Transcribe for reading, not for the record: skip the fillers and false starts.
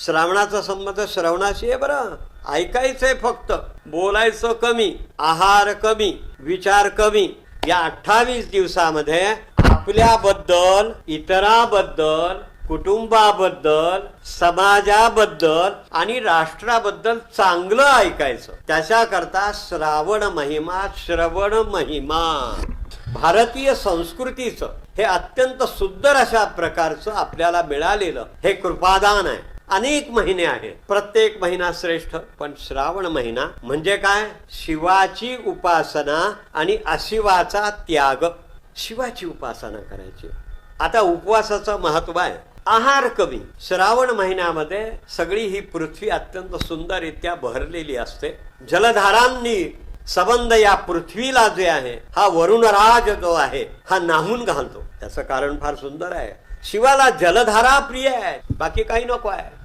श्रावणाचा संबंध श्रवणाशी आहे बरं. ऐकायचंय फक्त, बोलायचं कमी, आहार कमी, विचार कमी. या 28 दिवसामध्ये आपल्याबद्दल, इतराबद्दल, कुटुंबाबद्दल, समाजाबद्दल आणि राष्ट्राबद्दल चांगलं ऐकायचं. त्याच्याकरता श्रावण महिमा, श्रवण महिमा. भारतीय संस्कृतीचं हे अत्यंत सुंदर अशा प्रकारचं आपल्याला मिळालेलं हे कृपादान आहे. अनेक महिने आहेत, प्रत्येक महिना श्रेष्ठ, पण श्रावण महिना म्हणजे काय? शिवाची उपासना आणि अशिवाचा त्याग. शिवाची उपासना करायची. आता उपवासाचं महत्व आहे. आहार कमी. श्रावण महिन्यामध्ये सगळी ही पृथ्वी अत्यंत सुंदररित्या भरलेली असते. जलधारांनी संबंध या पृथ्वीला जे आहे, हा वरुणराज जो आहे हा नाहून घालतो. त्याचं कारण फार सुंदर आहे. शिवाला जलधारा प्रिय आहे, बाकी काही नको आहे.